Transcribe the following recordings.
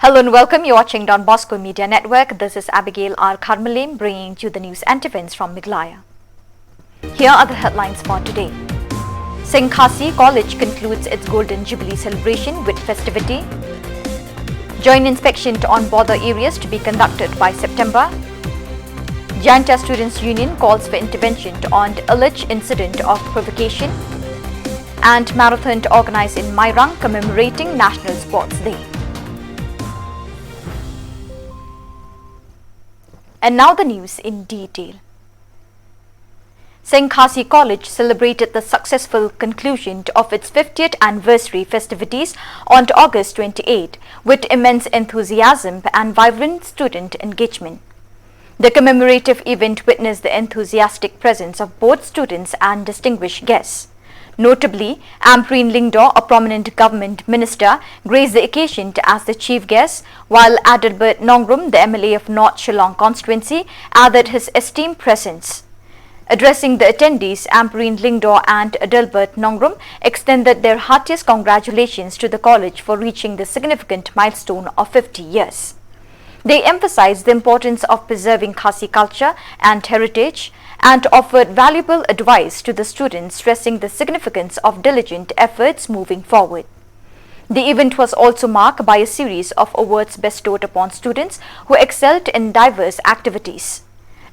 Hello and welcome. You're watching Don Bosco Media Network. This is Abigail R. Karmalim bringing you the news and events from Meghalaya. Here are the headlines for today. Singhasi College concludes its Golden Jubilee celebration with festivity. Joint inspection on border areas to be conducted by September. Janta Students' Union calls for intervention on alleged incident of provocation. And marathon to organize in Mairang commemorating National Sports Day. And now the news in detail. Singhasi College celebrated the successful conclusion of its 50th anniversary festivities on August 28 with immense enthusiasm and vibrant student engagement. The commemorative event witnessed the enthusiastic presence of both students and distinguished guests. Notably, Ampreen Lingdor, a prominent government minister, graced the occasion as the chief guest, while Adalbert Nongrum, the MLA of North Shillong constituency, added his esteemed presence. Addressing the attendees, Ampreen Lingdor and Adalbert Nongrum extended their heartiest congratulations to the college for reaching the significant milestone of 50 years. They emphasized the importance of preserving Khasi culture and heritage and offered valuable advice to the students, stressing the significance of diligent efforts moving forward. The event was also marked by a series of awards bestowed upon students who excelled in diverse activities.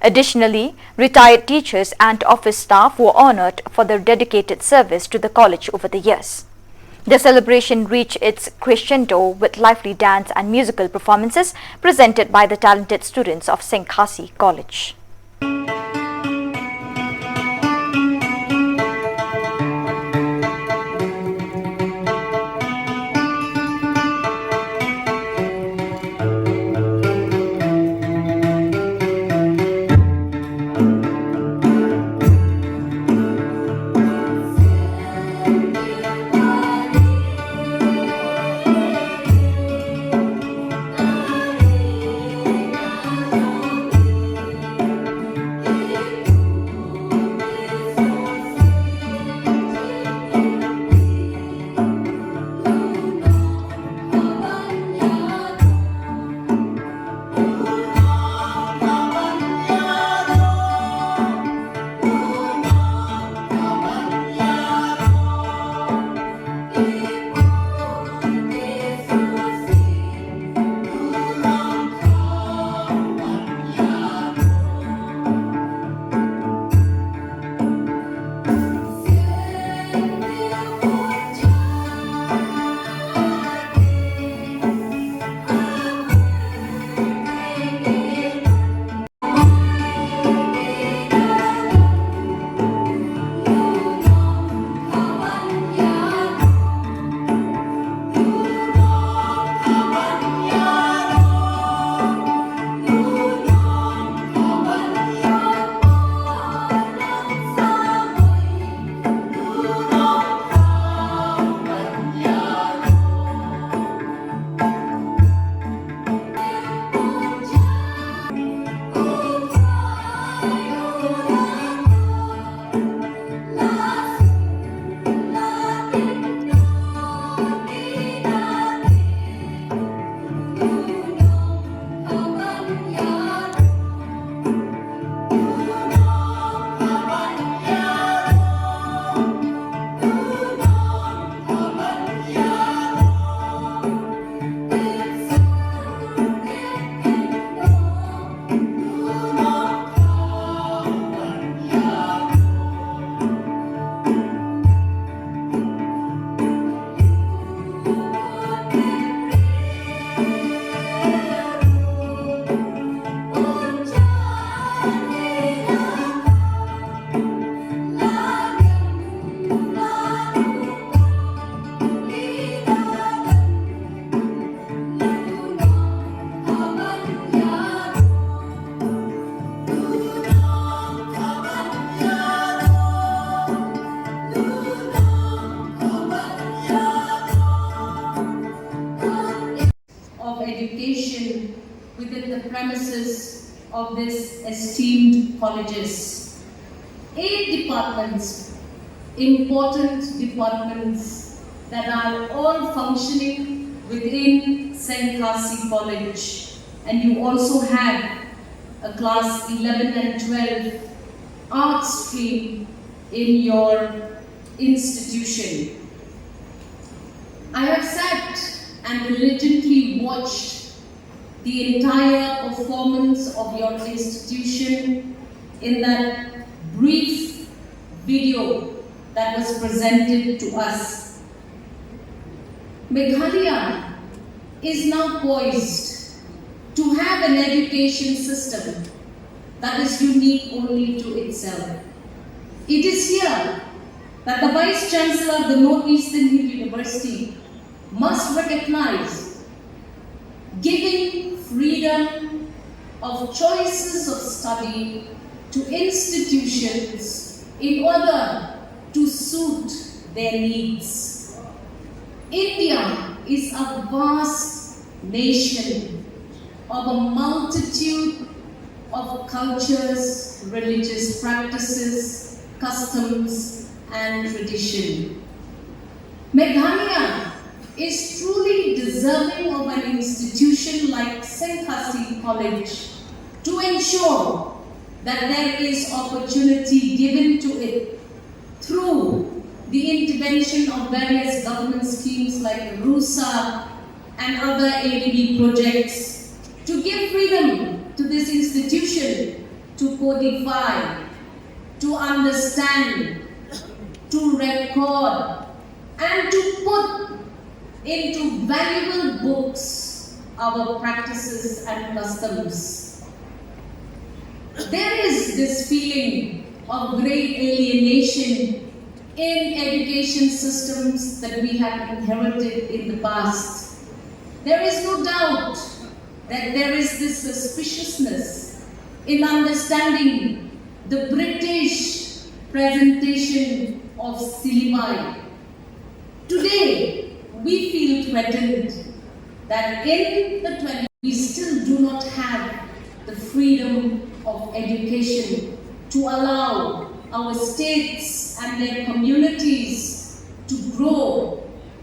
Additionally, retired teachers and office staff were honored for their dedicated service to the college over the years. The celebration reached its crescendo with lively dance and musical performances presented by the talented students of Singhasi College. Education within the premises of this esteemed colleges. 8 departments, important departments that are all functioning within St. Kasi College, and you also had a class 11 and 12 art stream in your institution. I have sat and diligently watched the entire performance of your institution in that brief video that was presented to us. Meghalaya is now poised to have an education system that is unique only to itself. It is here that the Vice Chancellor of the Northeastern Hill University must recognize giving freedom of choices of study to institutions in order to suit their needs. India is a vast nation of a multitude of cultures, religious practices, customs, and tradition. Meghalaya is truly deserving of an institution like St. Kasi College to ensure that there is opportunity given to it through the intervention of various government schemes like RUSA and other ADB projects to give freedom to this institution to codify, to understand, to record, and to put into valuable books our practices and customs. There is this feeling of great alienation in education systems that we have inherited in the past. There is no doubt that there is this suspiciousness in understanding the British presentation of syllabi. Today, we feel threatened that in the 20s we still do not have the freedom of education to allow our states and their communities to grow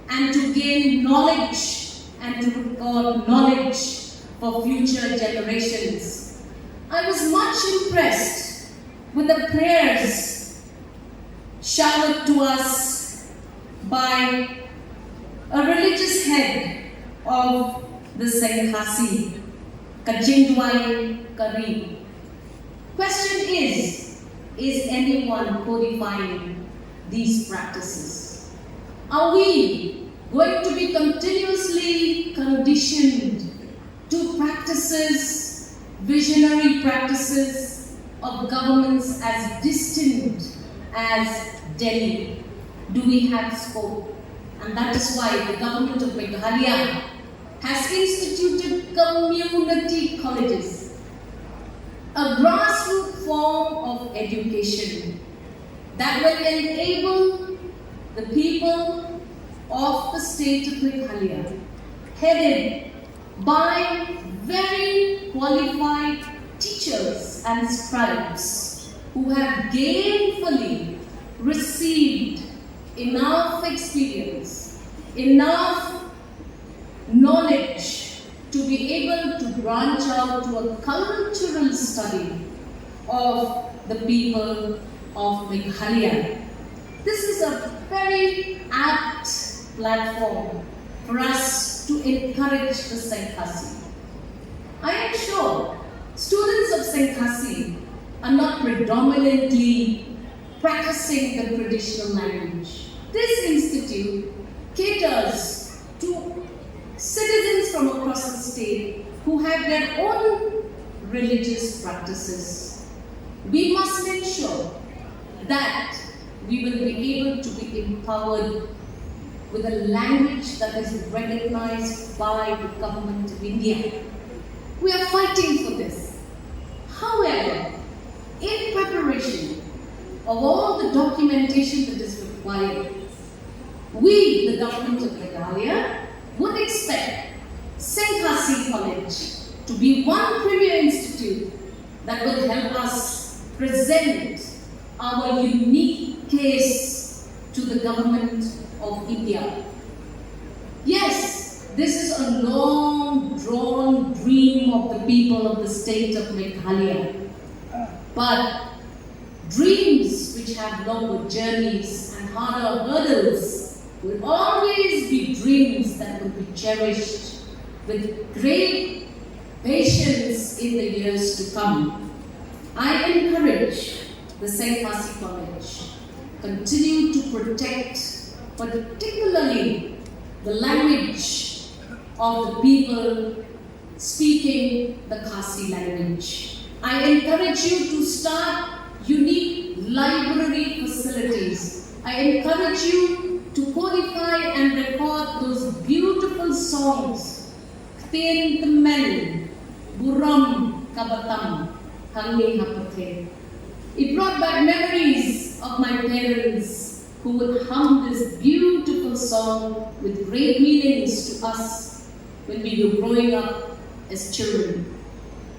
and to gain knowledge and to record knowledge for future generations. I was much impressed with the prayers showered to us by a religious head of the St. Kasi, Kajingdwai Kari. Question is anyone codifying these practices? Are we going to be continuously conditioned to practices, visionary practices of governments as distant as Delhi? Do we have scope? And that is why the government of Meghalaya has instituted community colleges, a grassroots form of education that will enable the people of the state of Meghalaya, headed by very qualified teachers and scribes who have gainfully received enough experience, enough knowledge to be able to branch out to a cultural study of the people of Meghalaya. This is a very apt platform for us to encourage the St. Kasi. I am sure students of St. Kasi are not predominantly practicing the traditional language. This institute caters to citizens from across the state who have their own religious practices. We must ensure that we will be able to be empowered with a language that is recognized by the government of India. We are fighting for this. However, in preparation of all the documentation that is required, we, the government of Meghalaya, would expect St. Kasi College to be one premier institute that will help us present our unique case to the government of India. Yes, this is long drawn dream of the people of the state of Meghalaya. But dreams which have longer journeys and harder hurdles will always be dreams that will be cherished with great patience in the years to come. I encourage the St. Kasi College continue to protect particularly the language of the people speaking the Kasi language. I encourage you to start unique library facilities. I encourage you to codify and record those beautiful songs. Tin temen, buram kabatam, kami hapake. It brought back memories of my parents who would hum this beautiful song with great meanings to us when we were growing up as children.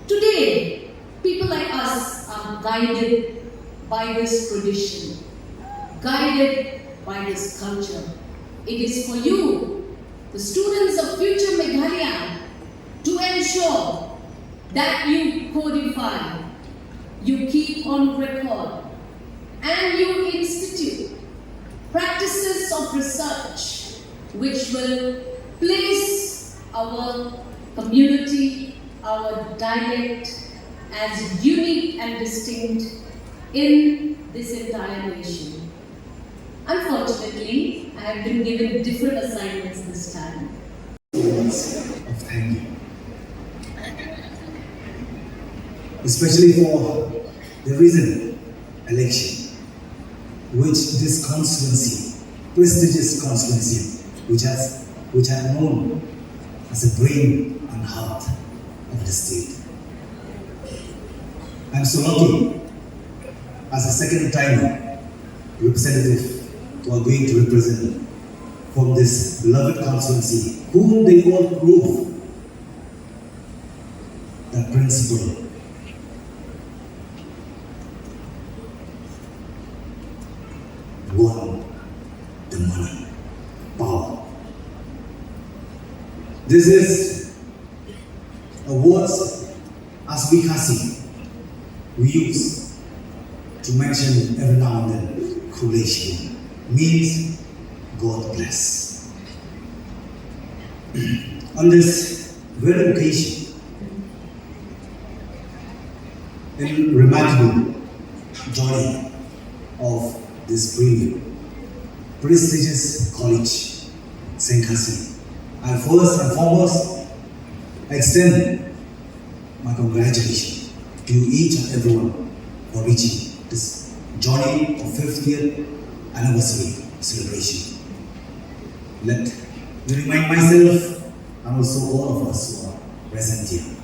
Today, people like us are guided by this tradition, guided by this culture. It is for you, the students of future Meghalaya, to ensure that you codify, you keep on record, and you institute practices of research which will place our community, our dialect as unique and distinct in this entire nation. Unfortunately, I have been given different assignments this time. Words of thank you, especially for the recent election, which this constituency, prestigious constituency, which are known as the brain and heart of the state. I'm so lucky as a second time representative who are going to represent from this beloved constituency, whom they all prove that principle. One, the money, power. This is a word as we Kasi we use to mention every now and then collation, means God bless. On this very occasion, in remarkable joy of this premium, prestigious college, St. Kasi, I first and foremost extend my congratulations to each and everyone for reaching this journey of 50th anniversary celebration. Let me remind myself and also all of us who are present here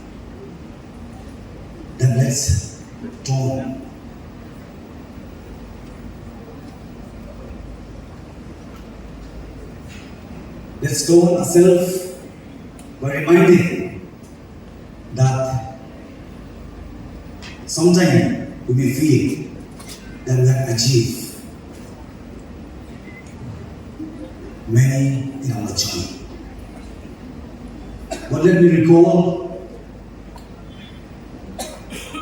that let's turn ourselves by reminding that sometimes we may feel that we have achieved many in our journey. But let me recall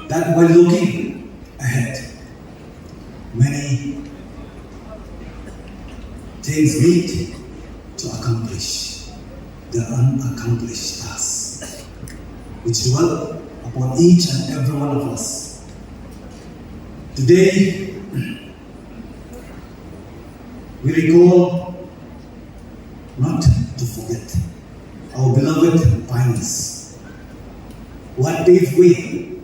that while looking ahead, many things need to accomplish the unaccomplished tasks, which dwell upon each and every one of us. Today, we recall not to forget our beloved pioneers, what paved way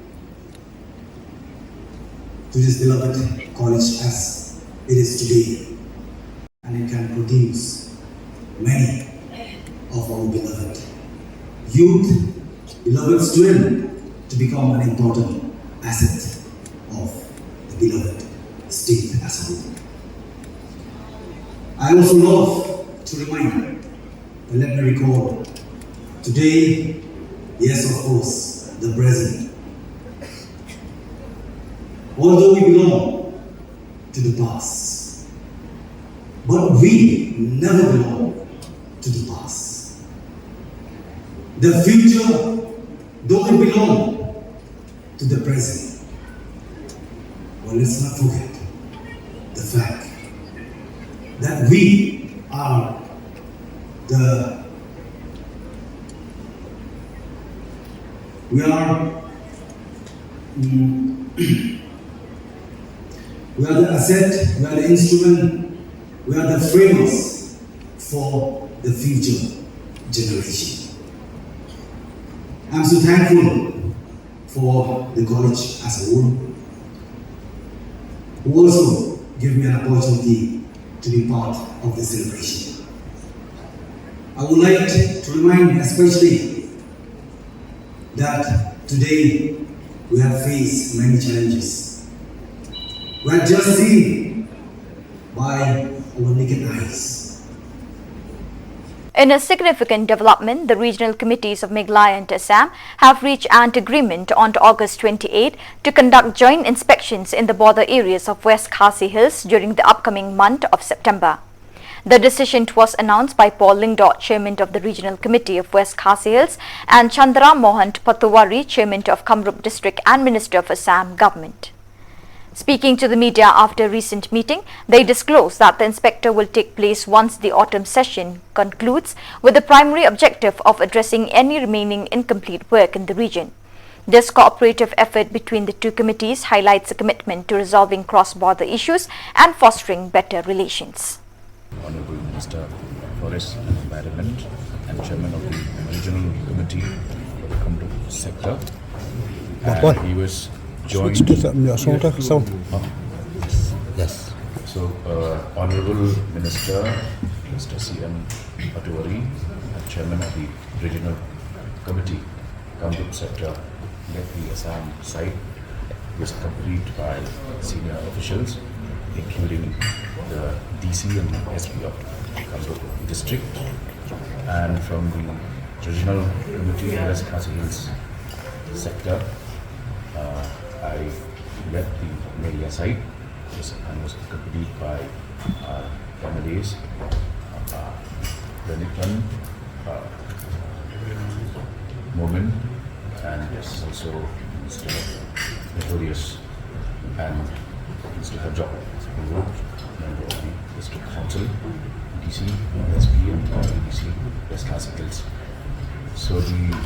to this beloved college as it is today, and it can produce many of our beloved youth, beloved students to become an important asset of the beloved state as a whole. I also love to remind, and let me recall, today, yes, of course, the present. Although we belong to the past, but we never belong to the past. The future, though it belongs to the present, well, let's not forget the fact that we are the asset, we are the instrument, we are the framers for the future generation. I'm so thankful for the college as a whole, who also give me an opportunity to be part of the celebration. I would like to remind especially that today we have faced many challenges. We are just seen by our naked eyes. In a significant development, the regional committees of Meghalaya and Assam have reached an agreement on August 28 to conduct joint inspections in the border areas of West Khasi Hills during the upcoming month of September. The decision was announced by Paul Lingdot, Chairman of the Regional Committee of West Khasi Hills, and Chandra Mohant Patowari, Chairman of Kamrup District and Minister of Assam Government. Speaking to the media after a recent meeting, they disclosed that the inspector will take place once the autumn session concludes, with the primary objective of addressing any remaining incomplete work in the region. This cooperative effort between the two committees highlights a commitment to resolving cross-border issues and fostering better relations. Honorable Minister of Forest and Environment and Chairman of the Regional Committee for the Kamrup sector. And he was joined. Yes. So, Honorable Minister, Mr. C.M. Patowari, Chairman of the Regional Committee, Kamrup sector, led the Assam side, was accompanied by senior officials, including the DC and SP of Kamrup district, and from the Regional Committee of West Khasi Hills sector. I led the Meghalaya side and was accompanied by MLAs, Beniklan, Momin, and also Mr. Notorious and Mr. Hajjok, who wrote member of the District Council, DC, SP, and DC West Khasi Hills. So the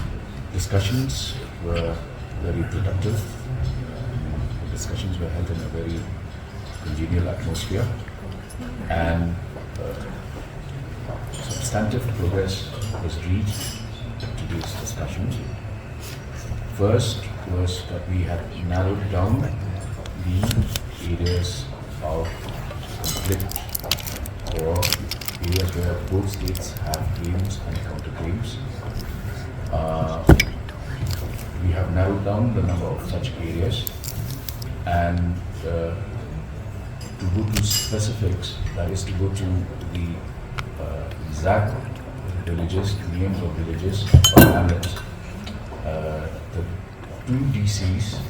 discussions were very productive. The discussions were held in a very congenial atmosphere, and substantive progress was reached to these discussions. First was that we had narrowed down the areas of conflict, or areas where both states have claims and counterclaims. We have narrowed down the number of such areas, and to go to specifics, that is to go to the exact villages, names of villages or hamlets, the two DCs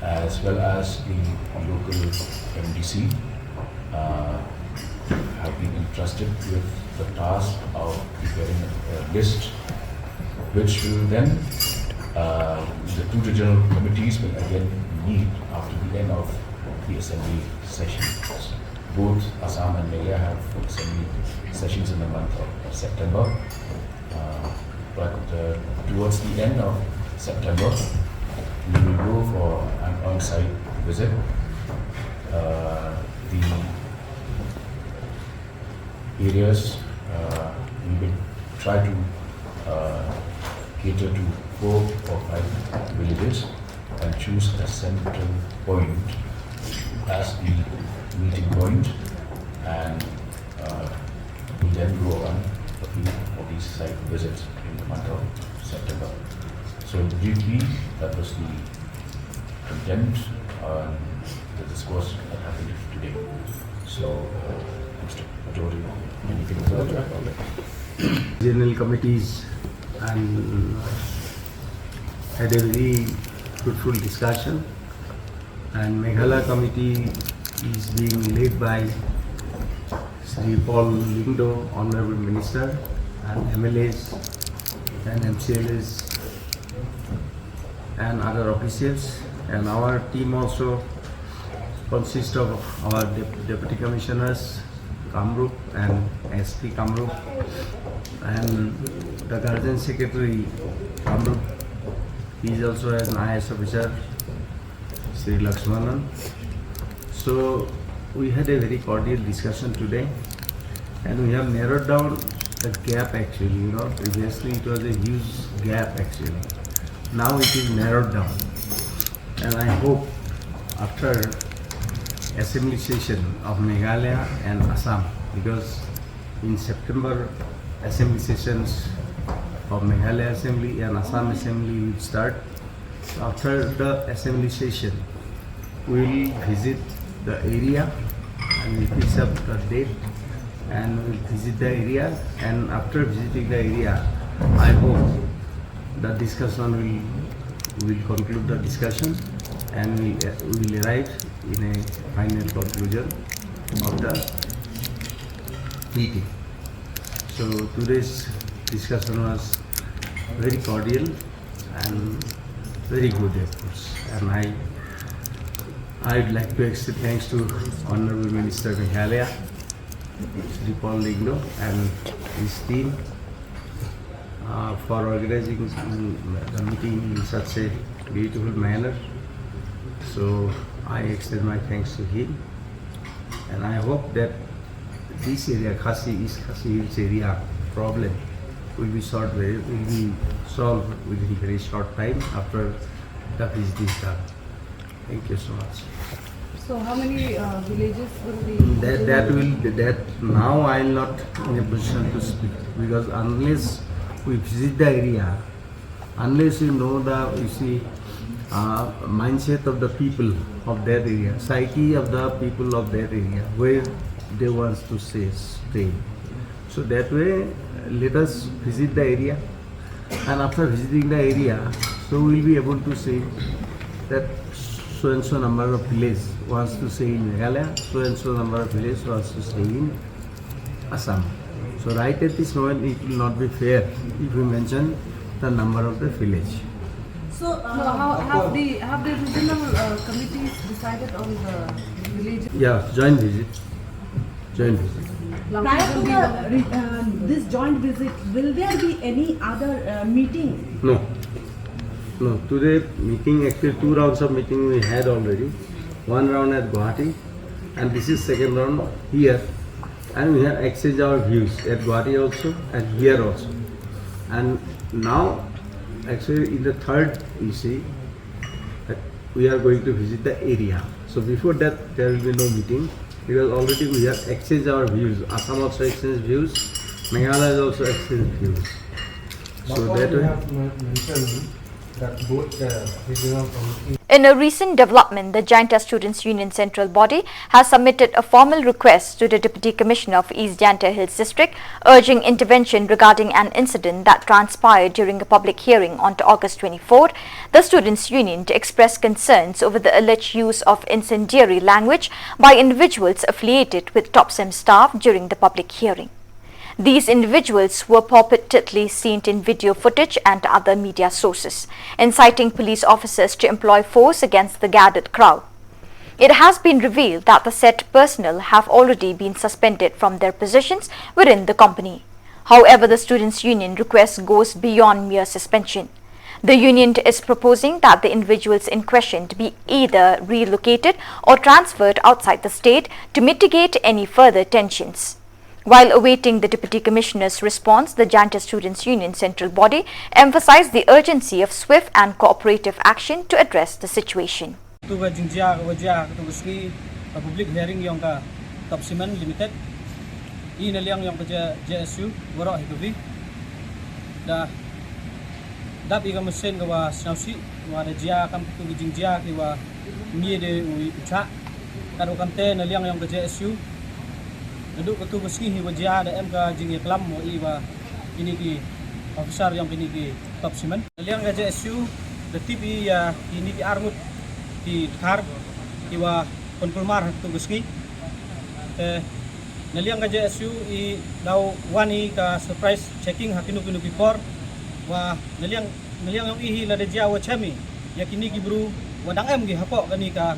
as well as the local MDC have been entrusted with the task of preparing a list, which will then the two regional committees will again meet after the end of the assembly session. Both Assam and Meghalaya have assembly sessions in the month of September, but towards the end of September, we will go for an on-site visit. The areas we will try to cater to 4 or 5 villages and choose a central point as the meeting point, and we then go on a few of these site visits in the month of September. So briefly, that was the content on the discourse that happened today. So, Mr. Patowari, anything further? General committees and had a very fruitful discussion, and Meghalaya committee is being led by Sri Paul Lingdo, Honorable Minister, and MLAs and MCLAs and other officials, and our team also consists of our deputy commissioners Kamrup and SP Kamrup, and the guardian secretary Kamrup. He is also an IAS officer, Sri Lakshmanan. So we had a very cordial discussion today, and we have narrowed down the gap actually. Previously it was a huge gap actually. Now it is narrowed down, and I hope after assembly session of Meghalaya and Assam, because in September assembly sessions of Meghalaya Assembly and Assam Assembly will start. So after the assembly session, we will visit the area and we fix up the date and we will visit the area, and after visiting the area, I hope the discussion will conclude the discussion and we will arrive in a final conclusion of the meeting. So today's discussion was very cordial and very good, of course. And I'd like to extend thanks to Honorable Minister Meghalaya, Sri Paul Ligno, and his team for organizing the meeting in such a beautiful manner. So I extend my thanks to him, and I hope that this area, East Khasi Hills area problem will be solved within very short time after the visit is done. Thank you so much. So how many villages will be? That now I will not in a position to speak, because unless we visit the area, unless you know the mindset of the people of that area, psyche of the people of that area, where they want to stay. So that way, let us visit the area, and after visiting the area, so we will be able to say that so and so number of village wants to stay in Meghalaya, so and so number of village wants to stay in Assam. So right at this moment, it will not be fair if we mention the number of the village. So have the regional committees decided on the village? Yeah, joint visit. Prior to this joint visit, will there be any other meeting? No. Today meeting, actually 2 rounds of meeting we had already. 1 round at Guwahati, and this is second round here. And we have exchanged our views at Guwahati also and here also. And now, actually in the third, you see, that we are going to visit the area. So before that, there will be no meeting, because already we have exchanged our views. Assam also exchanged views, Meghalaya has also exchanged views. So that we way. have mentioned that both the regional committee. In a recent development, the Jaintia Students' Union Central Body has submitted a formal request to the Deputy Commissioner of East Jaintia Hills District, urging intervention regarding an incident that transpired during a public hearing on August 24. The Students' Union to express concerns over the alleged use of incendiary language by individuals affiliated with TOPSEM staff during the public hearing. These individuals were purportedly seen in video footage and other media sources, inciting police officers to employ force against the gathered crowd. It has been revealed that the said personnel have already been suspended from their positions within the company. However, the Students' Union request goes beyond mere suspension. The union is proposing that the individuals in question to be either relocated or transferred outside the state to mitigate any further tensions. While awaiting the Deputy Commissioner's response, the Jaintia Students' Union Central Body emphasized the urgency of swift and cooperative action to address the situation. Public hearing yang ka TOPSEM Limited, ini liang yang kerja JSU, borok hikubi, dah ikan mesin kawa snausi, wada jia kam tu jia kiwa ni de ucak, karo kamte liang yang kerja JSU. Duduk ketua meski hiwa jia ada MK jingye kelam mo iwa ini ki officer yang ini ki TOPSEM. Liang kerja JSU, the TV ya ini ki armut di Thar iwa konkulmar tu meski. Naliang kerja JSU i daw wani ka surprise checking hakinu before wa naliang yung ihi la de jawa chami yakini gibru wadang em gi hapo kani ka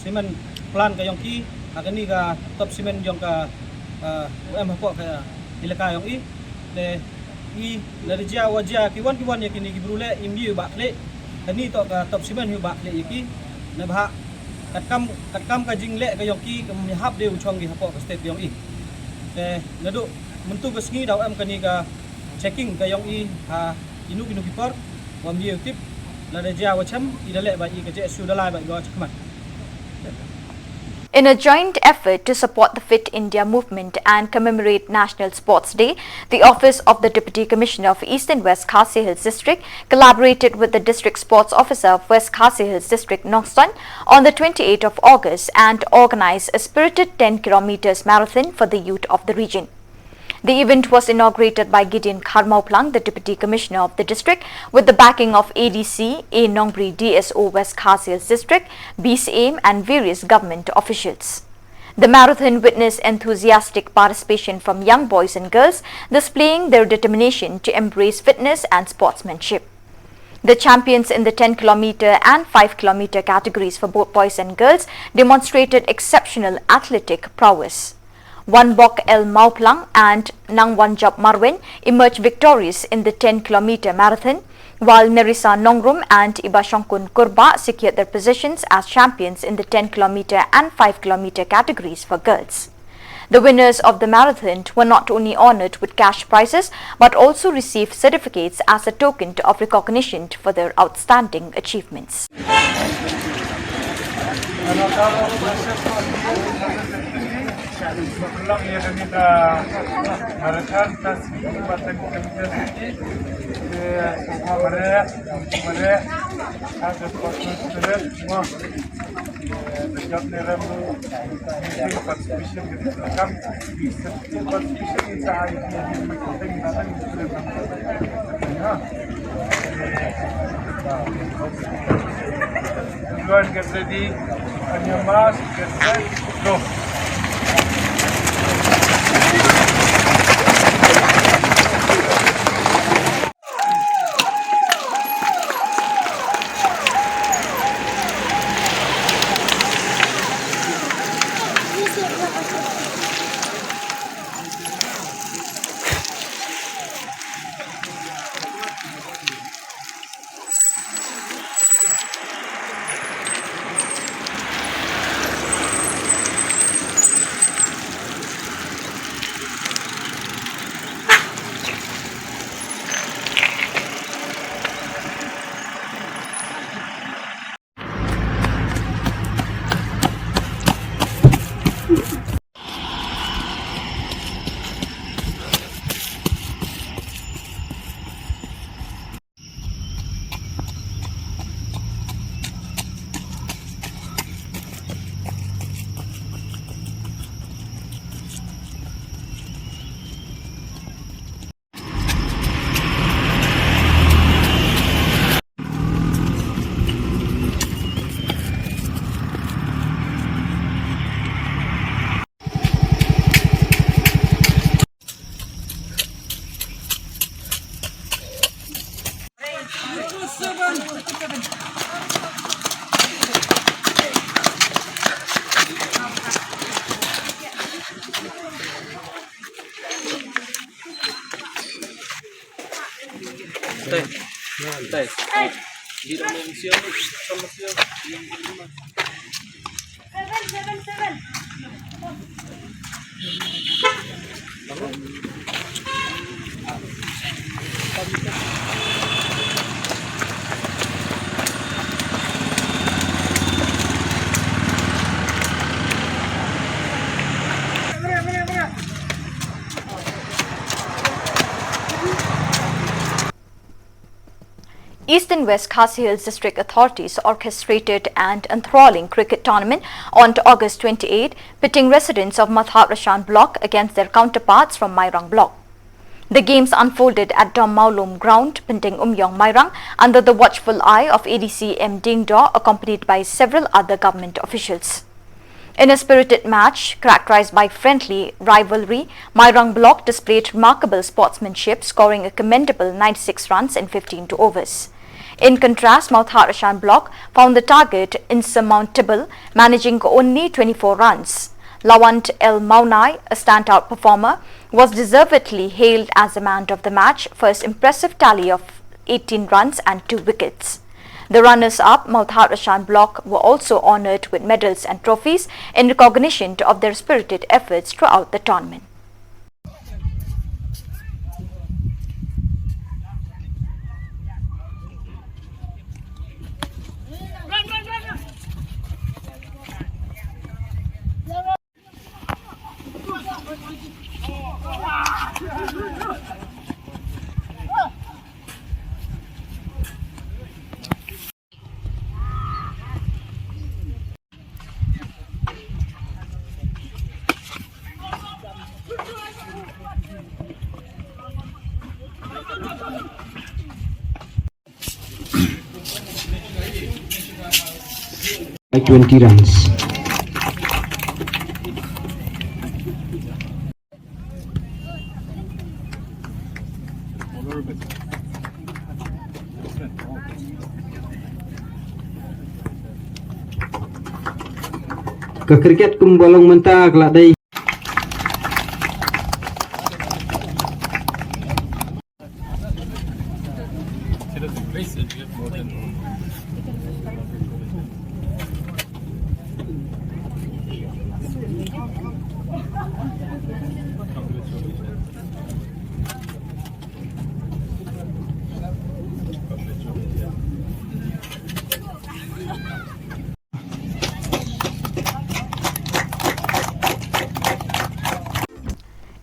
semen plan ka yong ki akani ka top semen yong ka em hapo ka ilaka yong i le i la de jawa ja ki wan yakini gibru le imbi ba le kani to ka top semen hu ba le yaki na ba katkam ka jingle ka yong ki ka hap de uchong gi hapo ka state yong i le nadu mentu besngi daw am kani ka checking ka yong i inu kipor wa mi tip la de ja wa cham idale ba i ka je su dalai ba go chakman. In a joint effort to support the Fit India movement and commemorate National Sports Day, the Office of the Deputy Commissioner of East and West Khasi Hills District collaborated with the District Sports Officer of West Khasi Hills District Nongson on the 28th of August and organized a spirited 10 kilometers marathon for the youth of the region. The event was inaugurated by Gideon Kharmauplang, the Deputy Commissioner of the district, with the backing of ADC, A. Nongbri DSO West Khasi Hills District, BCAM and various government officials. The marathon witnessed enthusiastic participation from young boys and girls, displaying their determination to embrace fitness and sportsmanship. The champions in the 10-kilometer and 5-kilometer categories for both boys and girls demonstrated exceptional athletic prowess. Wanbok El Mauplang and Nangwanjab Marwin emerged victorious in the 10-kilometer marathon, while Nerissa Nongrum and Ibashankun Kurba secured their positions as champions in the 10-kilometer and 5-kilometer categories for girls. The winners of the marathon were not only honored with cash prizes but also received certificates as a token of recognition for their outstanding achievements. Get ready on your mask, get set, go. East and West Khasi Hills District authorities orchestrated an enthralling cricket tournament on August 28, pitting residents of Mathat Rashan block against their counterparts from Mairang block. The games unfolded at Dom Maulum ground, Penting Umyong Mairang, under the watchful eye of ADC M. Dingdaw, accompanied by several other government officials. In a spirited match characterized by friendly rivalry, Mairang Block displayed remarkable sportsmanship, scoring a commendable 96 runs in 15 overs. In contrast, Meghalaya Block found the target insurmountable, managing only 24 runs. Lawant El Maunai, a standout performer, was deservedly hailed as the man of the match for his impressive tally of 18 runs and 2 wickets. The runners-up, Meghalaya Block, were also honoured with medals and trophies in recognition of their spirited efforts throughout the tournament. By 20 runs. Ke kriket kumbolong mentah kelak day.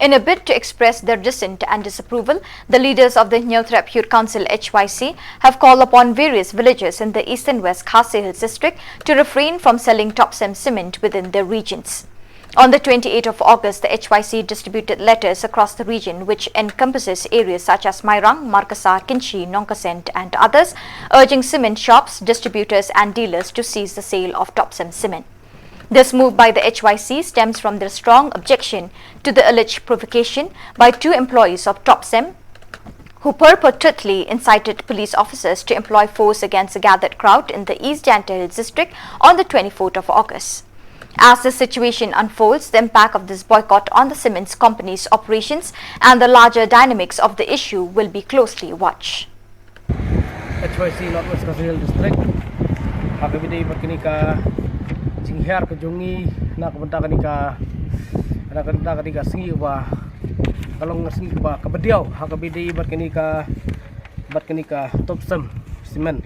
In a bid to express their dissent and disapproval, the leaders of the Neothrap Youth Council HYC have called upon various villages in the East and West Khasi Hills district to refrain from selling topsem cement within their regions. On the 28th of August, the HYC distributed letters across the region which encompasses areas such as Mairang, Markasar, Kinchi, Nongkasent and others, urging cement shops, distributors and dealers to cease the sale of topsem cement. This move by the HYC stems from their strong objection to the alleged provocation by 2 employees of Topsem who purportedly incited police officers to employ force against a gathered crowd in the East Janta Hills district on the 24th of August. As the situation unfolds, the impact of this boycott on the cement company's operations and the larger dynamics of the issue will be closely watched. HYC Northwest Khasi Hills district, Hakabidi Bakinika Jingher Kajongi nak benta kanika singi ba kalong singi ba kabadiaw hakabidi bat kanika topsem cement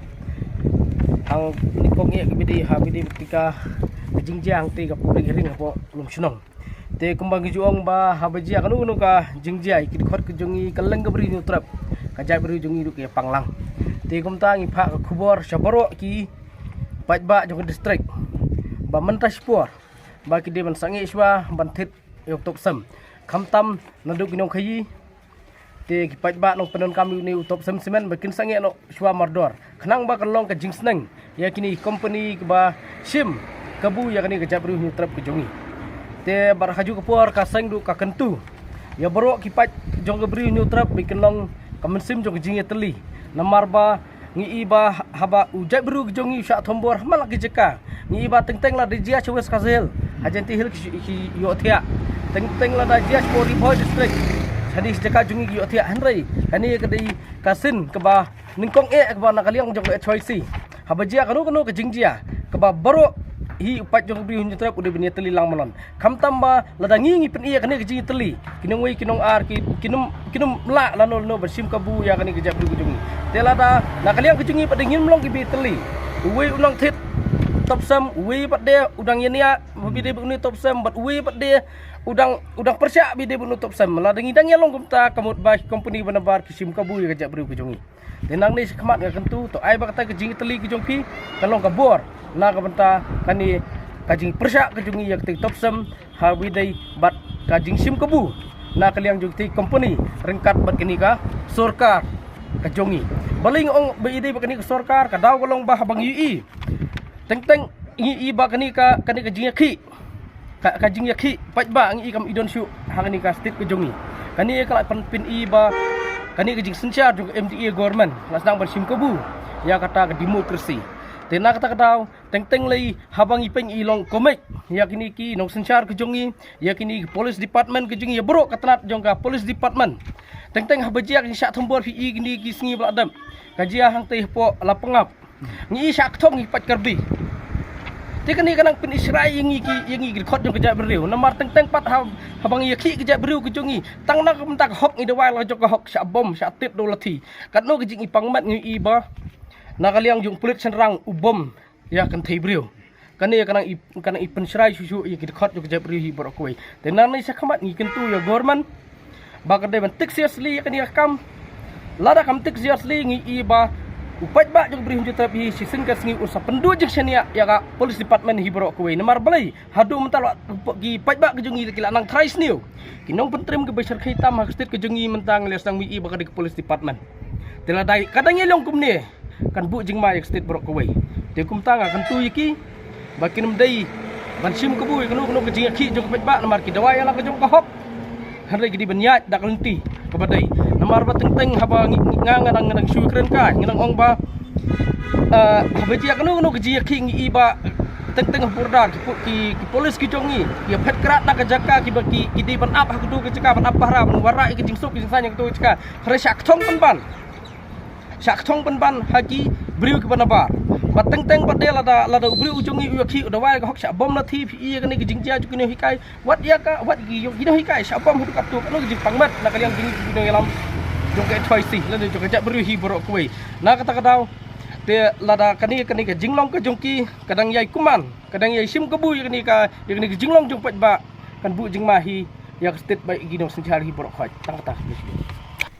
ang nikong iya kabidi habidi ketika jingjang ti ka public hearing po lumsunong te kumbang juong ba habajia kanu ka jingjai kid khot kajongi kaleng kabri nutrap kajai bri jongi du ke panglang te kumtang ipha khubor sabaro ki pajba jong district ba mentashpor ba ki de ban sangi iswa banthit yok topsem khamtam naduk inong khayi te ki pajba nong penon kami ni topsem cement bakin sangi no iswa mardor khnang ba kalong ka jingsneng ya kini company ba sim kabu ya kini ka jabru ni trap ke jongi te bar haju kapor ka sengdu ka kentu ya baro ki paj jong ka bri ni trap bikin long kamen sim jong jingi teli namar ba ngi iba haba ujai bru jongi sha thombor malak ki jeka ni iba teng-teng la dijia West Khasi Hills Hajenti Hill ki yothia teng-teng la dijia Pori Boy district hadi jeka jongi ki yothia hanrei hani ke dei kasin ke ba ningkong ke ba nakaliang jong HYC habajia kanu ke jingjia ke ba baro hi upat jong bri hunju trap udah benia teli lang malon kham tamba ladangi ngi pen iya kene ke jingi teli kinong wei kinong ar kinum la lano no bersim kabu ya kene ke jabri jongi telada nakaliang ke jingi padengin mlong ki bi teli uwe unang thit topsem uwe pade udang yenia bide bunu topsem bat uwe pade udang persyak bide bunu topsem ladangi dang yalong kumta kamut ba company banabar kisim kabu ya ke jabri jongi tenang ni khmat ga kentu to ai ba kata ke jingi teli ke jongpi kalong kabor na kabenta kani kajing persyak kajungi yak tik topsem habidai bat kajing sim kebu na kaliang jukti company rengkat bat kini ka sorkar kajongi baling ong beide ba kani ka sorkar kadaw kolong bah bang ui teng-teng i ba kani ka jingi khi kajing yaki pajba ngi kam idon syu hangani ka state ke jongi kani kala pin I ba kani kajing sencha jong MDA government lasnang bersim kebu ya kata ke demokrasi tena kata kadau teng lei habang ipeng ilong komik ya kini ki nong senchar ke jongi ya kini police department ke jongi ya bro katnat jong ka police department teng habajiak ni syak thombor fi kini ki sngi bladam kajia hang teh po lapengap ngi syak thong ngi pat karbi Jika ni kanang pin Israel yang iki khot jong kejap beriu namar teng pat habang yaki kejap beriu kejongi tang nak mentak hok ngi dewai lo jong hok syak bom syak tit do lati katno kejing ipangmat ngi iba nakaliang jong pulit senrang ubom ya kan thei beriu kani kanang ipin Israel susu iki khot jong kejap beriu hi borok koi tenan ni sakamat ngi kentu ya government bakar de bentik seriously kani kam lada kam tik seriously ngi iba upat ba jong beri hunjut tapi sisin ka singi ursa pendu jeng senia ya ka police department hi borok kuwe namar balai hadu mental gi pat ba kejongi kila nang trais niu kinong pentrim ke besar khitam ha state kejongi mentang lesang mi ba ka police department tela dai kadang yelong kumne kan bu jeng mai state borok kuwe te kum tanga kan tu yiki bakin mdai bansim ke bu kanu kejing ki jong pat ba namar ki dawai ala kejong ka hop hari gidi benyat dak lenti kabadai namar ba teng haba ngang syu kren ka ngang ong ba habaji kanu keji ki ngi iba teng purda ki polis ki jongi ya phet krat nak jaka ki baki di ban ap hakudu ke jaka ban ap bahra wara ki jing sup ki sanya ke tu jaka hare syak thong pen ban hagi briu ki banabar bateng padel lada briu jongi uyaki udawai ka hok syak bom nathi pi ke ni jing ja ju ki hikai wat gi yo gi hikai syak bom hu kap tu kanu jing pangmat nak kalian jing di dalam jong ke choice lalu jong kejap beri hi borok kuwe na kata kadau te lada kani ke jinglong ke jongki kadang yai kuman kadang yai sim kebu kani ka jinglong jong pat ba kan bu jing mahi ya state bai ginong senjari borok khaj tang kata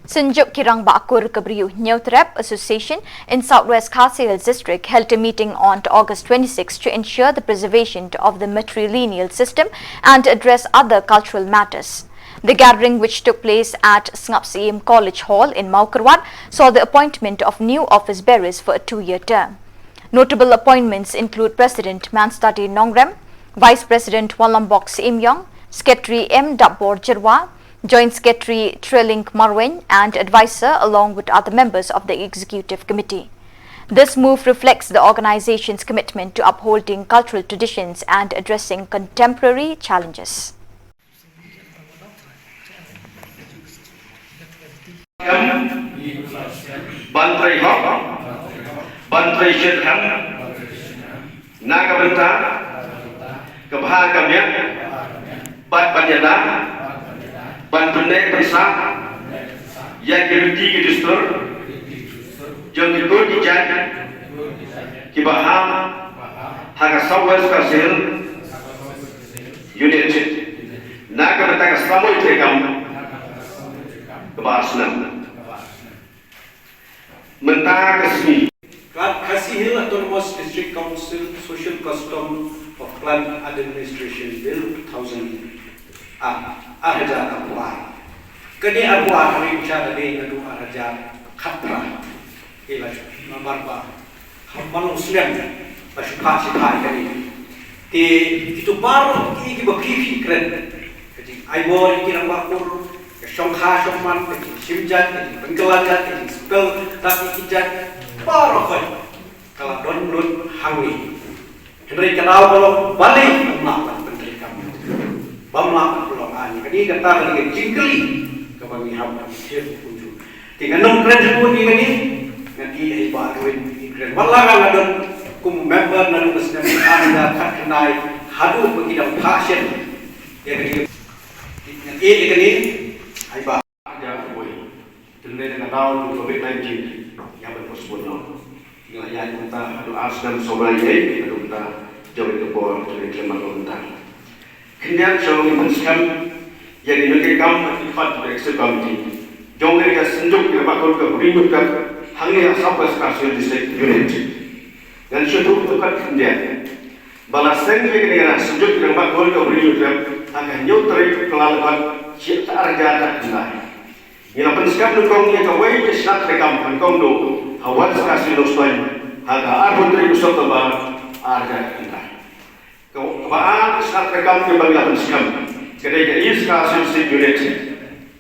Senjuk Kirang Bakur Kabriu Neutrap Association in Southwest Khasi Hills District held a meeting on August 26 to ensure the preservation of the matrilineal system and address other cultural matters. The gathering, which took place at Snapsiem College Hall in Maukarwat, saw the appointment of new office bearers for a 2-year term. Notable appointments include President Manstati Nongrem, Vice President Walambok Simyong, Secretary M. Dabbor Jirwa, Joint Secretary Trilink Marwen, and advisor along with other members of the Executive Committee. This move reflects the organization's commitment to upholding cultural traditions and addressing contemporary challenges. Bantrai hok, bantrai syedham, naga benta, kebahagamnya, bat banyana, bantunai perisa, yang diruti ke dustur, jom dikur dijan, kibaham, haga Southwest Khasi Hills unit, naga benta kesamu itrekam, kebahasnam. Mentah Kasmi Khasi Hills Autonomous District Council Social Custom of Clan Administration Bill 2000 Arhaja Apuah Kini Apuah kami bicara dengan Ngadu Arhaja Khatra Ila Marba Hamalung Slam Basuka Sikai kani Ti itu baru Iki berkifi keren Jadi Aibor Kirang Bakur Shongkha Shongman, Simjat, Bengkelajat, Spell, tapi Ijat, Barokoi, kalau don hangi. Henry kenal kalau balik melakukan menteri kami, melakukan pelongan. Jadi kata dengan jingkeli kami hamil hidup uju. Tinggal nongkren semua ini, nanti baruin keren. Walau ada kum member nalu kesenian ada kat kenai hadu pengidam pasien. Jadi ini Aiba ada boy dengan tahun COVID-19 yang berpospon yang kita adu asam sobrang adu kita jauh ke bawah dari kelembagaan kita kemudian jauh menskam yang dinegerikan ikut bereksekutif komite jauh kita senjuk kita bakal ke berimu ke hanya Southwest Khasi Hills District unit dan sudah tukar kemudian balasan dengan senjuk kita bakal ke berimu ke akan nyutri kelaluan Cipta arga tak kenal. Ina penskap nukong ia kawai kesat rekam pangkong do hawan sekasi noswain haga arbon dari kusok tebal arga kenal. Kebaan saat rekam ke Bangladesh skam. Kedai ke is kasil si unit.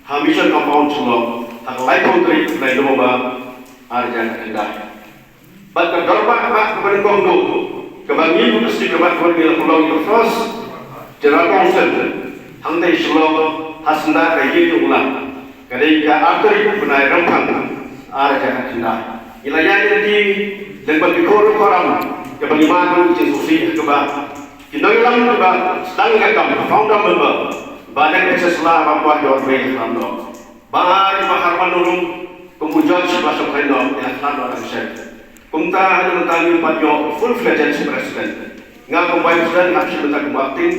Hamishan compound Shillong. Hak lai kontri lai domba arjan anda. Bat ke dorba bat kepada kondo. Kebangi mesti kebat kondi pulau itu first. General Council. Hangtai Shillong hasna kayi ulang. Kedai ke arteri benai rempang arjan anda. Ilayah jadi dan bagi koram kebangi mana jenis susi kebab. Kinailang juga sedang rekam founder member Badan Ekseslah Papua Yorwe Hamdo Bahari Baharman Nurung kemudian sebelah Sokrendo yang telah orang Syed Kumta hanya mentanggung Panyo full-fledged president Ngak Kumpai Presiden Haksi Bentak Kumaktin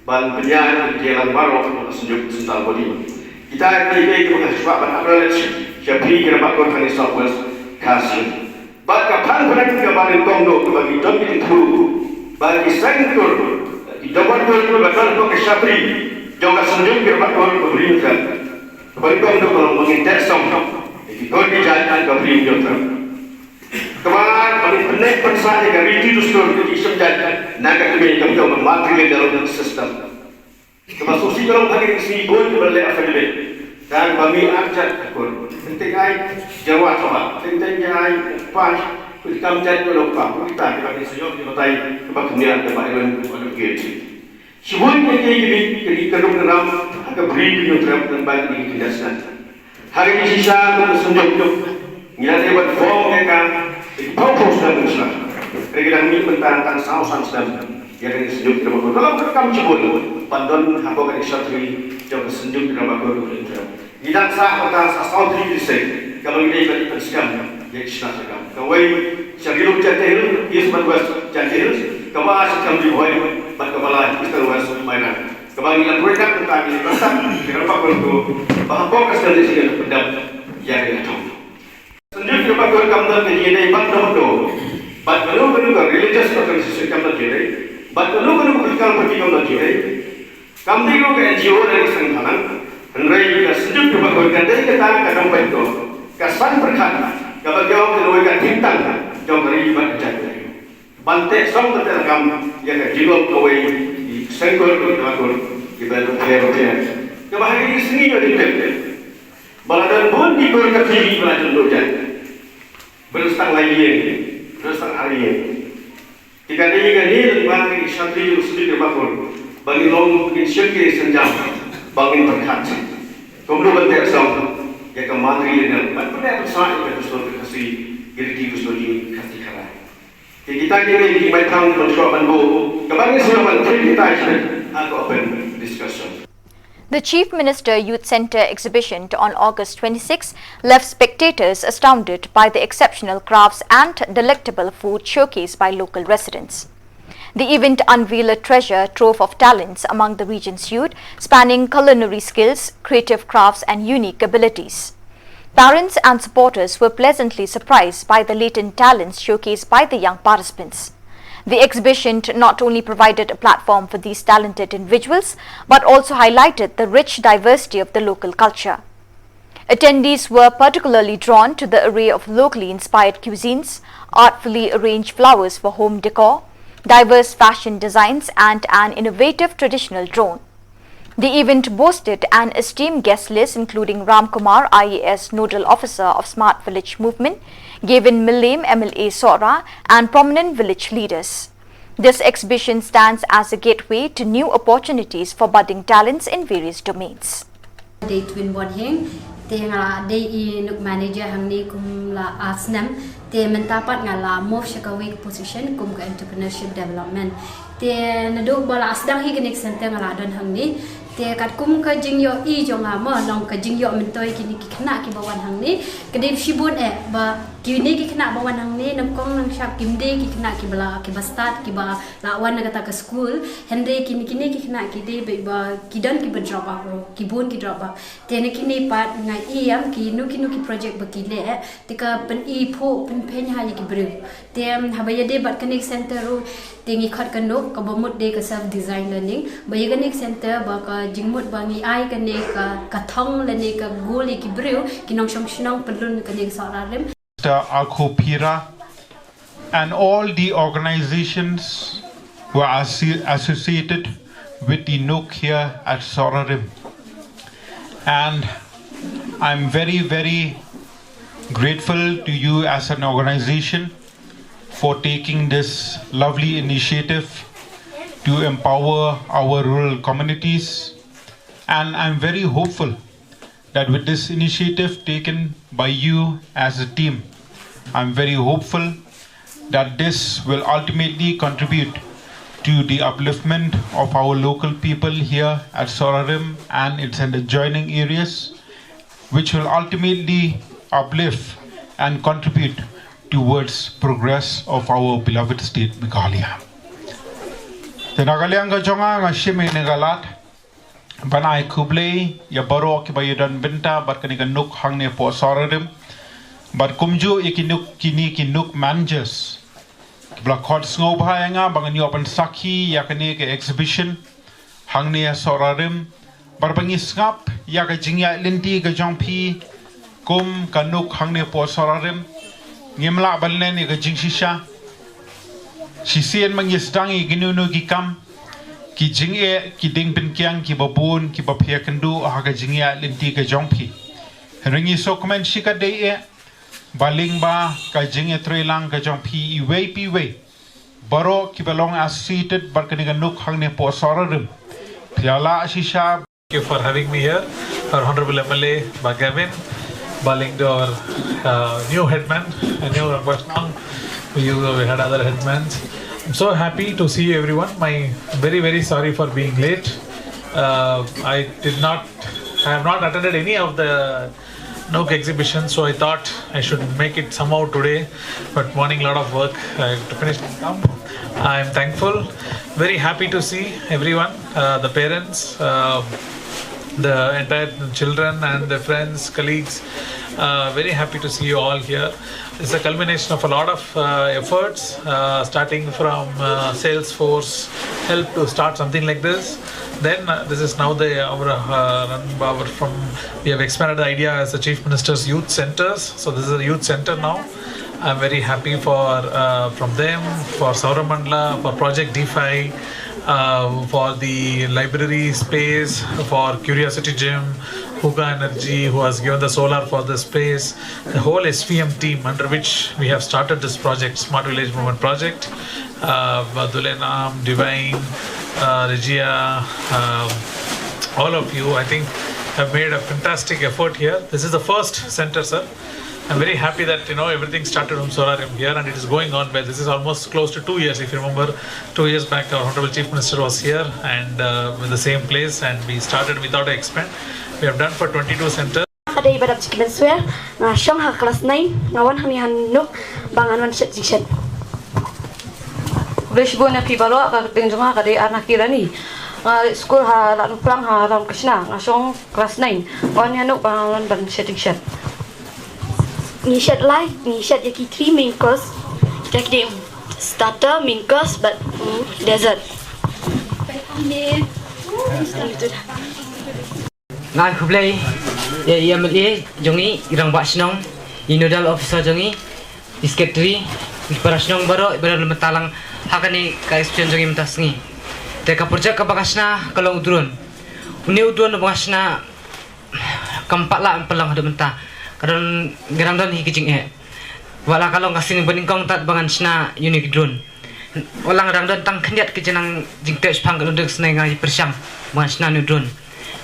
Ban penyanyi di Jalan Baru untuk sejuk sental bodi Kita ini menghasiswa ban acknowledge Syabri kira bakor Kani Southwest Kasih Bat kapan berarti kebarin Kongdo kebagi Don Pintu bagi sengkur di dapat itu bakal pakai syabri jangan senjung berbatul pemerintah berikut untuk mengintek sombong di kodi jalan kabri jodoh kemarin paling benar persahaja dari itu dustur di semjat naga kami yang jauh mematuhi dalam sistem termasuk si dalam hari ini pun boleh afiliat dan kami ajak akun penting ay jawab soal penting ay pas Kita menjadi lupa, kita bagi sejauh di kota ini kebahagiaan kebahagiaan untuk kita. Semuanya ini kedua-dua agak beri penyutrap dan bagi kedasan. Hari ini sisa untuk senjung, nilai lewat form mereka, propose dan berusaha. Mereka ini mentantang sausan sedang yang ini senjung tidak bagus. Dalam rekam cibul, pandon hakokan isyatri jauh senjung tidak bagus. Tidak sah kota sasautri disek. Kalau ini bagi persiapan. Yaitu kawai syarilu jahil is berwas jahil kawas kami dibuat berkepala istilah mainan kebangilan mereka tentang ini tentang kenapa kalau bahwa fokus dari sini pendapat yang ada sendiri kenapa kalau kamu nak jadi bantu but kalau religious organisasi kamu nak jadi but kalau kalau pergi kamu nak jadi kamu itu ke NGO dari sengkalan henry sendiri kenapa kalau dari kita kadang betul kesan berkata Kalau jawab terlalu tintang, jawab dari ibadah jatuh. Bantai song terkam yang jiwa kawai di sengkol di wakul ibadah kaya. Kebahagiaan ini sendiri ada di dalam. Baladan pun diberkat diri belajar dojan. Berustang lagi, berustang hari. Jika ini bagi syatri sendiri wakul, bagi long bikin syakir senjam, bangin berkat. Kemudian bantai song. Ya kemari dan pada persoalan yang bersama kasih diri bersama kasih kalah. Kita ini di macam mencoba menbu. Kemarin selama kita ada open discussion. The Chief Minister Youth Centre exhibition on August 26 left spectators astounded by the exceptional crafts and delectable food showcased by local residents. The event unveiled a treasure trove of talents among the region's youth, spanning culinary skills, creative crafts and unique abilities. Parents and supporters were pleasantly surprised by the latent talents showcased by the young participants. The exhibition not only provided a platform for these talented individuals, but also highlighted the rich diversity of the local culture. Attendees were particularly drawn to the array of locally inspired cuisines, artfully arranged flowers for home decor, diverse fashion designs and an innovative traditional drone. The event boasted an esteemed guest list including Ram Kumar, IAS Nodal Officer of Smart Village Movement, Gavin Millame, MLA Sora and prominent village leaders. This exhibition stands as a gateway to new opportunities for budding talents in various domains. Day twin one hing, they day in manager hangni kum la asnam. They mentapat ngala move shakawik position kum ke entrepreneurship development. They naduk bala asdang hi kenik center ngala don hangni. They kat kum ke jingyo I jonga mo long ke jingyo mentoi kini kena ki bawan hangni. Kedip shibun ba kini ki kena bawan hangni nam kong nang shap kimde ki kena ki bala ki bastat ki ba lawan na kata ke school. Hendre kini ki kena ki de ba kidan ki drop up ro ki bun ki drop up. They ne kini pat ngai iam ki nu ki project bakile. Tika pen I po penya hanya kibru. Tiam habaya de bat connect center ru tingi khat kanok kabamut de ka self design learning. Baya connect center ba ka jingmut bangi ai connect ka thong lene ka goli kibru kinong song pelun connect sararem. Mr. Akhopira and all the organizations who are associated with the Nook here at Sorarim. And I'm very, very grateful to you as an organization for taking this lovely initiative to empower our rural communities. And I'm very hopeful that with this initiative taken by you as a team, I'm very hopeful that this will ultimately contribute to the upliftment of our local people here at Sorarim and its adjoining areas, which will ultimately uplift and contribute towards progress of our beloved state, Meghalaya. Tenagaliang kajonga nga shime negalat, banai kublei ya baro kibayudan benta barkanika nuk hangne po Sorarim, bar kumju ikinuk kini kinuk managers. Blakot ngobhayanga bangan yopan saki yakani ke exhibition hangne Sorarim barbangi ngap ya ka jingya linti ka jongpi kum kanuk hangne po Sorarim ngimla balne ni ka jingshisha sisien mangistangi ginunu gikam ki jingye ki ding pinkyang ki babun ki bapya kandu ha ka jingya linti ka jongpi ringi sokmen shika de baling ba ka jingye trelang ka jongpi iwei piwei baro ki belong associated barkani ka nuk hangne po Sorarim piala ashisha. Thank you for having me here, our Honorable MLA Bagavin, Balingdor, new headman, a new Rangwashnang. We had other headmen. I'm so happy to see everyone. I'm very, very sorry for being late. I have not attended any of the Nook exhibitions, so I thought I should make it somehow today. But morning, lot of work. I have to finish and come. I'm thankful, very happy to see everyone, the parents, the entire children and the friends, colleagues. Very happy to see you all here. It's a culmination of a lot of efforts, starting from Salesforce help to start something like this. Then this is now we have expanded the idea as the Chief Minister's Youth Centers. So this is a youth center now. I'm very happy for from them, for Sauramandla, for Project DeFi, for the library space, for Curiosity Gym, Huga Energy, who has given the solar for the space, the whole SVM team under which we have started this project, Smart Village Movement Project, Badulenam, Divine, Regia, all of you, I think, have made a fantastic effort here. This is the first center, sir. I'm very happy that everything started from Sorarim here and it is going on well. This is almost close to 2 years. If you remember, 2 years back, our Honorable Chief Minister was here and in the same place, and we started without expand. We have done for 22 centers. Ada ibadat cikimen swear, ngashong ha kelas 9, ngawan hani hanuk bangan wan set jikshet. Beshbo na pibalo ka tingjong ha kade anak kirani. School ha lan plang ha ram krishna ngashong kelas 9, wan hanuk bangan ban set jikshet. Nishat live, nishat yaki 3 main course. Kita starter, main course, but dessert. Ngai kublai ya MLA jongi irang basnong inodal officer jongi secretary parasnong baro ibaral metalang hakani ka explain jongi mentasngi te ka project ka bakasna kalau udrun uni udrun bakasna kampak la pelang hadu mentah kadang gerang dan hikijing wala kalau ngasing beningkong tat bangan sna unik drone walang rang dan tang kendiat kejenang jingte spang kalundek snai ngai persyang bangan sna nu drone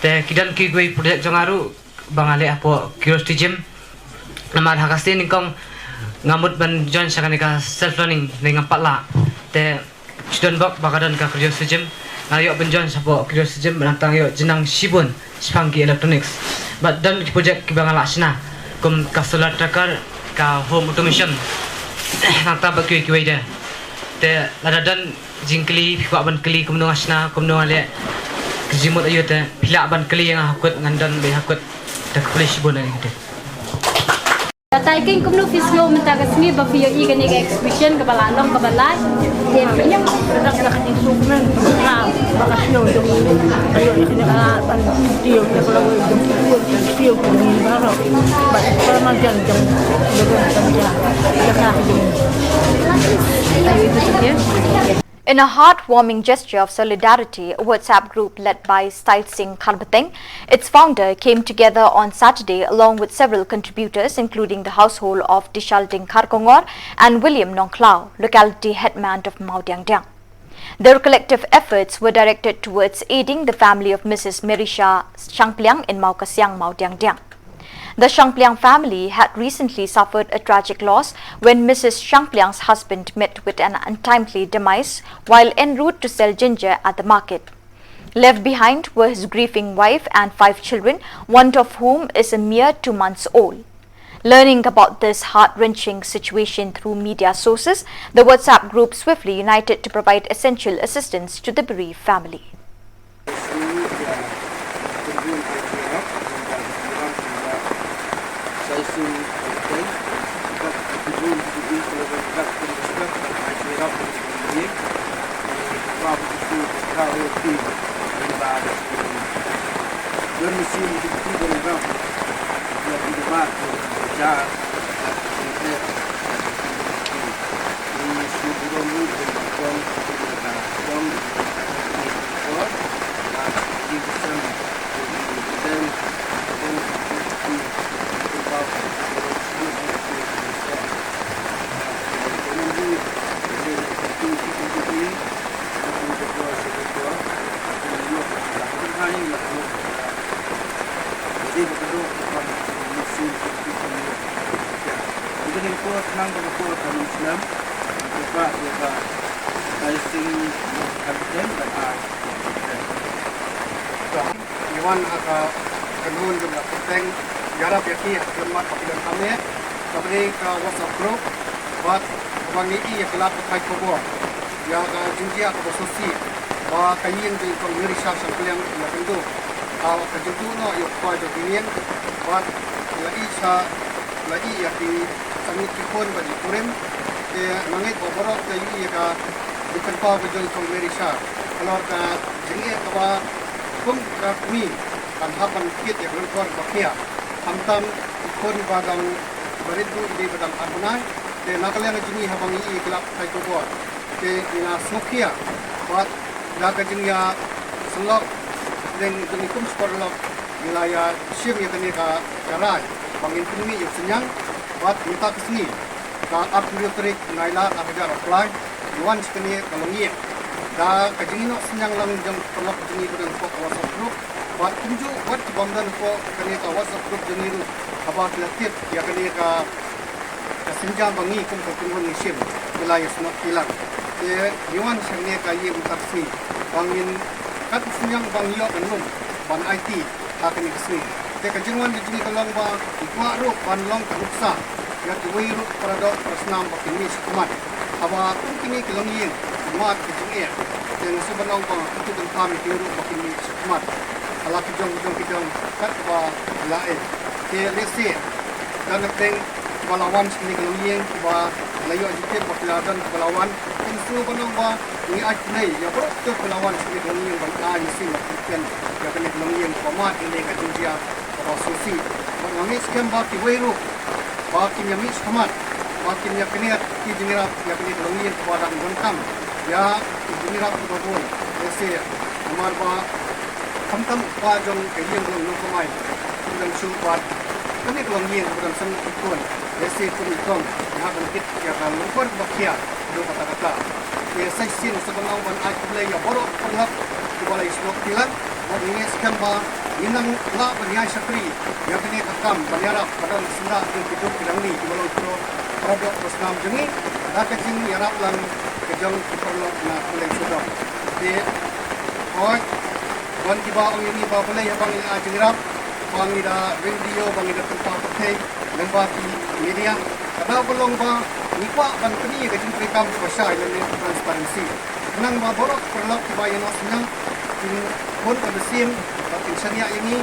te kidan ki goi project jangaru bangale apo curiosity gym namar hakasti ningkong ngamut ban join sakanika self learning dengan patla te student bak bakadan ka curiosity gym ayo benjon sapo curiosity gym nantang yo jenang sibun spang ki electronics but dan project ki bangala sna kum ka solar tracker ka home automation nanta bakui ki weda te ladadan jingkli ba ban kli kum no asna kum no ale jimot ayo te pila ban kli yang hakut ngandan be hakut tak polish bona gitu. Taking kum no fislo mentagasmi ba fiyo I gani exhibition ka balanong ka balay. Te pinya nak kating sukmen na bakasno dong ayo ikina pan tiyo ka kalau dong tiyo ko ni baro. Ba para magjan dong dong tanja. Ya ka dong. Ayo itu saja. In a heartwarming gesture of solidarity, a WhatsApp group led by Style Singh Kharbateng, its founder came together on Saturday along with several contributors including the household of Dishalding Kharkongor and William Nongklao, locality headman of Maudiangdiang. Their collective efforts were directed towards aiding the family of Mrs. Merisha Shangpliang in Maukasiang, Maudiangdiang. The Shangpliang family had recently suffered a tragic loss when Mrs. Shangpliang's husband met with an untimely demise while en route to sell ginger at the market. Left behind were his grieving wife and 5 children, one of whom is a mere 2 months old. Learning about this heart-wrenching situation through media sources, the WhatsApp group swiftly united to provide essential assistance to the bereaved family. Iwan agak kenun juga penting garap yaki kemat pakidan kami tapi ke WhatsApp group buat wangi i kelap pakai kobo ya ke jinjia ke bososi ba kayin di kong Merisha Shangpliang ya tentu kalau kejutu no yuk kau jodinian buat lai yaki sangat kikon bagi kurim ke mangit oborok ke i ka dikenpa bejol kong Merisha kalau ke jinjia ke ba kum kami kan hapan kit yang keluar bakia hamtam ikon badang beridu di badang arunai de nakalian jini habang i kelap kai kobor de ina smokia buat laga jinia selok den jini kum sporlok wilayah sim yang kini ka carai bangin kumi yang senyang buat minta kesini ka artillery naila agar apply yuan sekini kalongi da kajini no senyang lang jang pelak jini dengan kok WhatsApp group buat kunju buat kebamdan kok kani ka WhatsApp group jini ru apa kreatif ya kani ka senjang bangi kum ko kungun nisim wilayah senok kilang ye yuan sengni ka ye mutaksi bangin kat senyang bang yo benum ban IT hakani kesni te kajinwan jini kalong ba ikwa ru ban long kanuksa ya tuwi ru paradok prasnam bakini sekumat apa kini kelongi mat kejengnya yang sebenarnya bang itu tentang tiru bakini sekumat ala kijong kat ba lain ke lesi dan teng balawan sini kelongi ba layo ajite bakladan balawan insu benong ba ni ajnai ya bro tu balawan sini kelongi ba ai sin ken ya kene kelongi komat ini kajungia ba susi bangi skem ba kiweru ba kinyami sekumat makin ya kini jinira ya kini kelongi kepada gontam ya jinira kubon ese amar ba kamtam pa jong kayeng long no kamai dan subat kini kelongi kepada sen ikon ese kumitong ya bangkit ya kan luar bakia do kata-kata ya saisin sebenarnya ban ai ya borok perlap di balai slok tilan ini skamba inang la banyai sakri ya kini kakam banyarap pada senda yang hidup bidang ni di balai pro produk Muslim jengi ada jing yarap lang kejang perlu na kulai sudah di oi wan kiba ong ini ba boleh ya bang ajirap bang ida video bang ida tempat pakai lembar di media kada belum ba nikwa ban kini ke jing rekam pasal ini transparansi nang ba borok perlu kiba yang osnya in pun kebesim batin syariah ini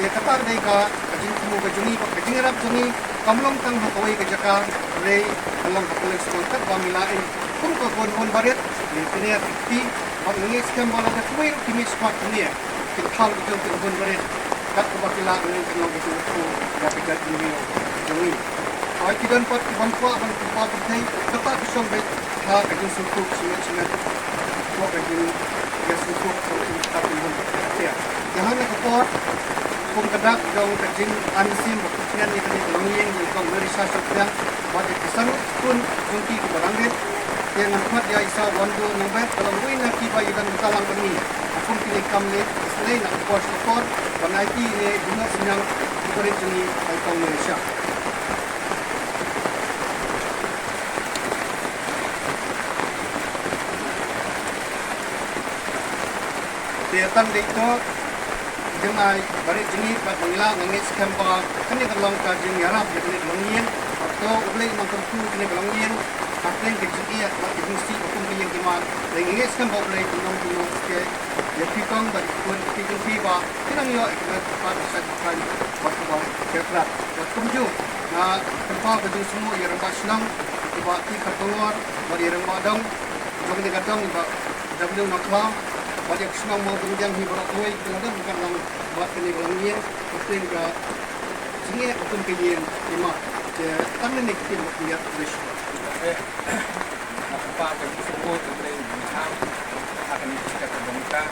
ya kata dai ka kajing kumu kajuni kajing rap juni kamlong tang hakawai ke jaka re along hakulen sekontak ba milain kum ka kon baret ni kini ti ba ngi skam bala ka kuwi kimi squat ni ki thal ki jong kon baret kat ko ba kila ni kalong ki ko ya pikat ni joni ai ki dan pat ban kwa ban pa thai kata ki som be ha ka jing suku sima kok kajin ya suku kita pun ya jangan kepot kum kedak dong kajin ansim kemudian ini longing di kong merisa sedang pada kesan pun kunci ke barangit yang kuat ya isa wandu nombet kalau win nak kiba ikan talang kami aku pilih kamle selain nak kuat support panaiti ini guna senang kulit ini kong Malaysia. Tiatan dito jengai bari jengi kat mangla ngangit skempa kini kalong ka jeng yarap jadi longien atau ulai mangkerku kini longien atlen ke jengi kat fungsi hukum yang kiman ngangit skempa ulai tunong tunong ke ya pitong bari kun pitong piba kinang yo ikat pat satkan waktu bau keplat kumju na kerpa baju semua yang rambak senang tiba ti katongor bari rambak dong jong ni katong ba W makla banyak senang mau berjang hiburan kue kita ada bukan dalam buat kini belangnya mungkin ke sini mungkin kejadian lima tangan ni kita lihat terus apa yang semua kita lihat akan kita terbuka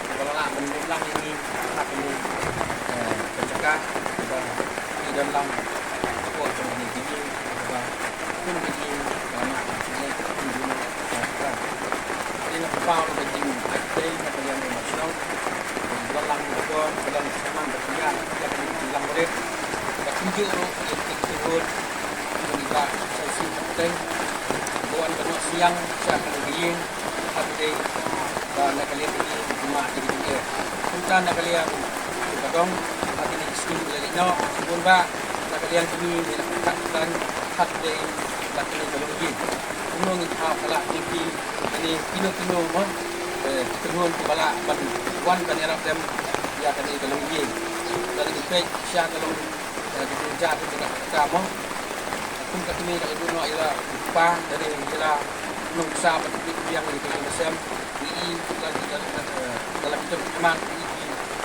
kalau lah menjelang ini akan tercegah di dalam sebuah ini pun begini banyak ini ini apa begini đây là cái điều mà chúng ta làm được rồi, cái lần sẽ mang được cái là mình làm được và không chịu được cái hơn mình là sẽ xin một tên bukan bentuk siang saya akan begini hari và là cái liên hệ mà thì cái chúng ta là cái liên kita dong hari ini skin dari no pun ba là cái liên ini là các dan hari là cái teknologi umum kita kalau tinggi ini kilo mo kenuan kepala wan kan Arab dem ya kan itu lagi dari itu siang kalau kerja itu tidak kamu pun kami dari dulu ialah pa dari ialah nungsa yang itu macam ini dalam itu memang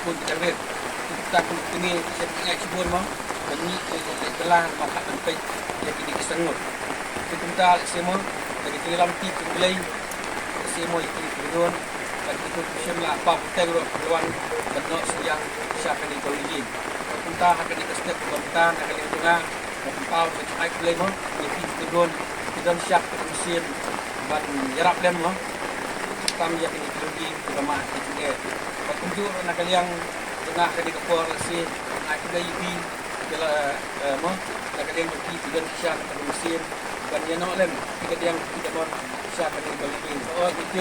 pun kita lihat kita pun ini saya sebut mau ini telah makan sampai yang kita kesengut kita semua dari dalam titik mulai semua itu turun dan itu semua apa kita keluar bentuk yang siapa ni teknologi kita akan dikasih kita akan dengarempau macam play mo itu turun kita siap mesin ban jarak lem mo kami yang teknologi sama itu dan tunjuk nak yang dengar akan dikepor si naik dari bila mo nak yang bagi kita siap mesin ban yang lem kita yang kita mau siapa ni teknologi oh itu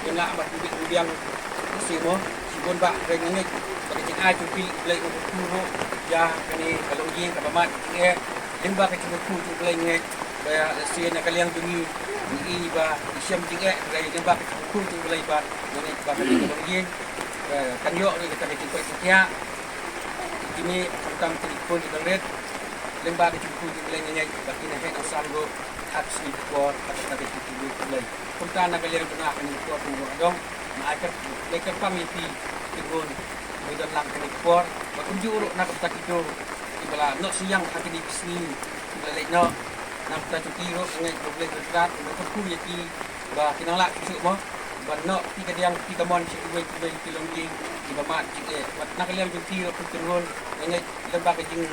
yang nak bagi yang semua sibun bak dengan bagi cik ai tu pi lei untuk turu ya kini kalau yin ke pamat nge limba ke tu tu lei nge ya sia nak kalian bunyi ni ba siam tinggal lei limba ke tu tu lei ba ni ba kali kalau yin kan yo ni kita ke tu sekia ini tentang telefon di red limba ke tu tu lei nge bagi nak head sango hak si bor atau ke tu lei kita nak kalian guna kan itu aku dong nak mereka pamiti tigun dan lang kini por bakunju nak kita itu ibala no siang hati di sini ibala no nak kita cuti ro ngai problem berat untuk ku yaki ba kinala su mo ba no tiga yang tiga mon si kuwe kilonggi di bamat jike nak kalian cuti ro turun ngai lembah kecing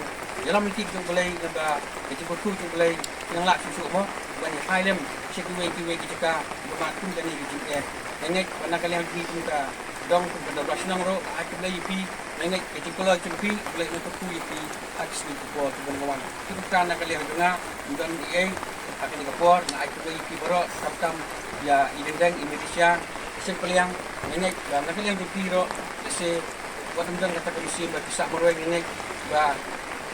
dalam titik tu boleh lembah kecing ku tu boleh kinala su mo banyak filem si kuwe kita bamat pun jadi jike ngai nak kalian cuti kita dong pada basnang ro aku lagi pi ngai kecil kalau cempi boleh untuk ku pi aku sini ku kawan kita kan nak kalian dengar dan dia akan dikapor nak aku lagi pi bro tam ya indeng Indonesia simple yang ngai nak kalian pi ro se buat dan kata komisi berkisah meroi ngai ba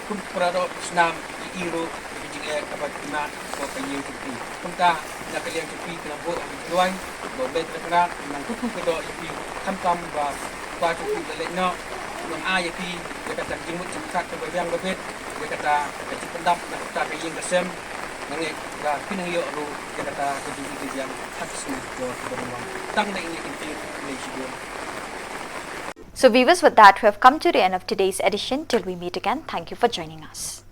kum perado senam iro kecil apa kena ko kayu pi kita nak kalian pi kena buat luai boleh terkenal nang kuku kedo pi tam ba qua chu pi le no nang ai pi dia kata jimut cemkat ke bayang bebet dia kata kecil pendap nak kata kayu kesem nang ba pinang yo ru dia kata kejudi yang habis ni do berumang tang dai ni pi Malaysia. So viewers, with that we have come to the end of today's edition. Till we meet again, thank you for joining us.